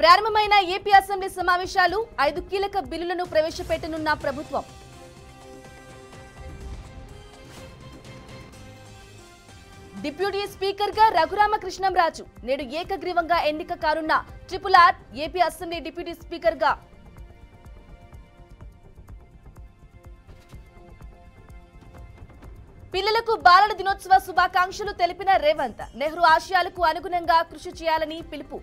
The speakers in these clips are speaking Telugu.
ప్రారంభమైన ఏపీ అసెంబ్లీ సమావేశాలు 5 కీలక బిల్లులను ప్రవేశపెట్టనున్న ప్రభుత్వం. డిప్యూటీ స్పీకర్ గా రఘురామకృష్ణంరాజు నేడు ఏకగ్రీవంగా ఎన్నిక కానున్న RRR AP assembly deputy speaker గా. పిల్లలకు బాలల దినోత్సవ శుభాకాంక్షలు తెలిపిన రేవంత్, నెహ్రూ ఆశయాలకు అనుగుణంగా కృషి చేయాలని పిలుపు.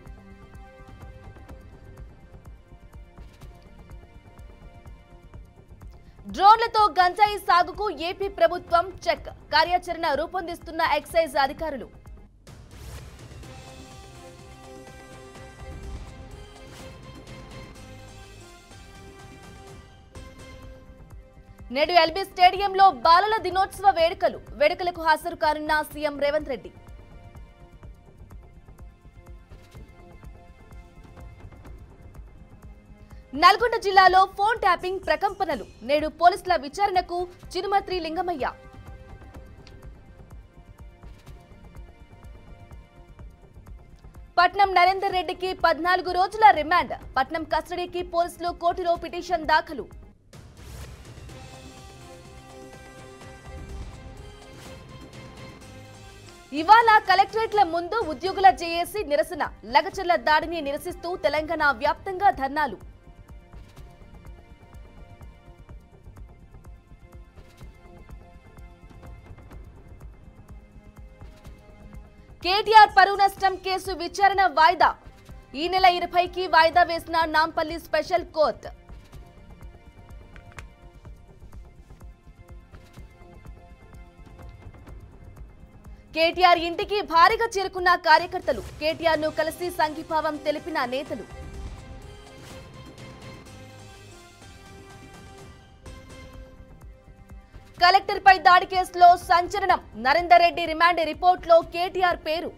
డ్రోన్లతో గంజాయి సాగుకు ఏపీ ప్రభుత్వం చెక్, కార్యాచరణ రూపొందిస్తున్న ఎక్సైజ్ అధికారులు. నేడు ఎల్బీ స్టేడియంలో బాలల దినోత్సవ వేడుకలకు హాజరు కానున్న సీఎం రేవంత్ రెడ్డి. నల్గొండ జిల్లాలో ఫోన్ ట్యాపింగ్ ప్రకంపనలు, నేడు పోలీసుల విచారణకు చినుమత్రి లింగమయ్య. పట్నం నరేందర్ రెడ్డికి 14 రోజుల రిమాండ్, పట్నం కస్టడీకి పోలీసులు కోర్టులో పిటిషన్ దాఖలు. ఇవాళ కలెక్టరేట్ల ముందు ఉద్యోగుల జేఏసీ నిరసన, లగచర్ల దాడిని నిరసిస్తూ తెలంగాణ వ్యాప్తంగా ధర్నాలు. కేటీఆర్ పరువు నష్టం కేసు విచారణ వాయిదా, ఈ నెల 20కి వాయిదా వేసిన నాంపల్లి స్పెషల్ కోర్టు. కేటీఆర్ ఇంటికి భారీగా చేరుకున్న కార్యకర్తలు, కేటీఆర్ ను కలిసి సంఘీభావం తెలిపిన నేతలు. కలెక్టర్ పై దాడి కేసులో సంచలనం, నరేందర్ రెడ్డి రిమాండ్ రిపోర్టులో కేటీఆర్ పేరు.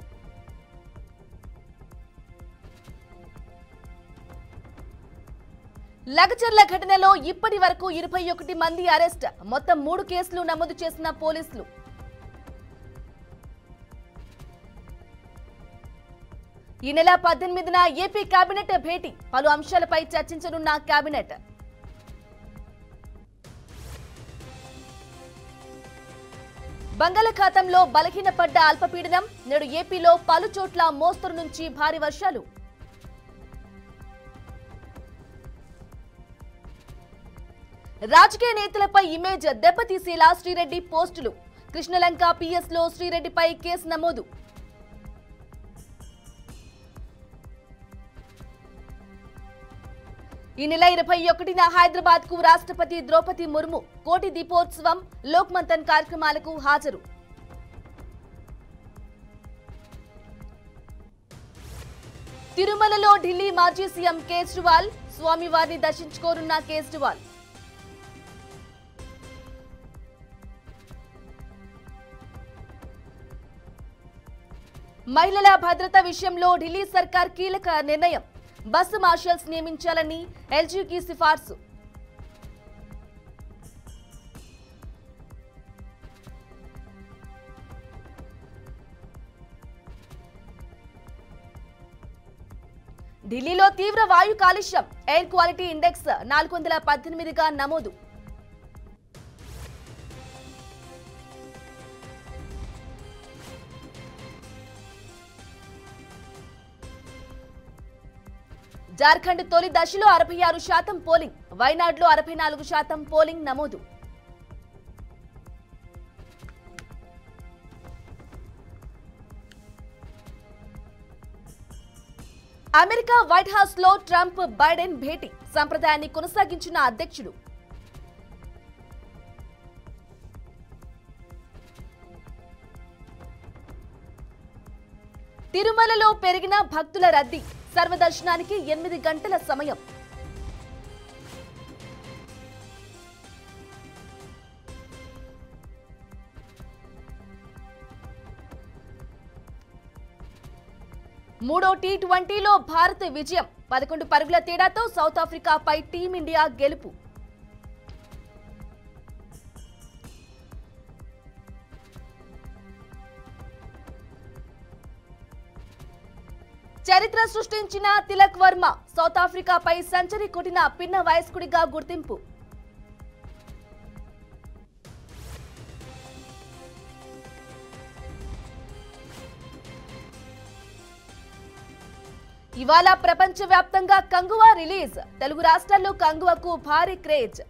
లగచర్ల ఘటనలో ఇప్పటి వరకు 21 మంది అరెస్ట్, మొత్తం 3 కేసులు నమోదు చేసిన పోలీసులు. ఈ నెల 18న ఏపీ కేబినెట్ భేటీ, పలు అంశాలపై చర్చించనున్న కేబినెట్. బంగాళాఖాతంలో బలహీనపడ్డ అల్పపీడనం, నేడు ఏపీలో పలు చోట్ల మోస్తరు నుంచి భారీ వర్షాలు. రాజకీయ నేతలపై ఇమేజ్ దెబ్బతీసేలా శ్రీరెడ్డి పోస్టులు, కృష్ణలంక పిఎస్ లో శ్రీరెడ్డిపై కేసు నమోదు. ఈ నెల 21న హైదరాబాద్ కు రాష్ట్రపతి ద్రౌపది ముర్ము కోటి దీపోత్సవం, లోక్ మంథన్ కార్యక్రమాలకు హాజరు. తిరుమలలో ఢిల్లీ మాజీ సీఎం కేజ్రీవాల్, స్వామివారిని దర్శించుకోనున్న కేజ్రీవాల్. మహిళల భద్రత విషయంలో ఢిల్లీ సర్కార్ కీలక నిర్ణయం, బస్సు మార్షల్స్ నియమించాలని ఎల్జీకి సిఫార్సు. ఢిల్లీలో తీవ్ర వాయు కాలుష్యం, ఎయిర్ క్వాలిటీ ఇండెక్స్ 418గా నమోదు. జార్ఖండ్ తొలి దశలో 66% పోలింగ్, వైనాడ్లో 64% పోలింగ్ నమోదు. అమెరికా వైట్ హౌస్ లో ట్రంప్ బైడెన్ భేటీ, సంప్రదాయాన్ని కొనసాగించిన అధ్యక్షుడు. తిరుమలలో పెరిగిన భక్తుల రద్దీ, సర్వదర్శనానికి 8 గంటల సమయం. మూడో టీ20లో భారత్ విజయం, 11 పరుగుల తేడాతో సౌత్ ఆఫ్రికాపై టీమిండియా గెలుపు. చరిత్ర సృష్టించిన తిలక్ వర్మ సౌత్ ఆఫ్రికాపై సెంచరీ కొట్టిన పిన్న వయస్కుడిగా గుర్తింపు. ఇవాళ ప్రపంచవ్యాప్తంగా కంగువా రిలీజ్. తెలుగు రాష్ట్రాల్లో కంగువకు భారీ క్రేజ్.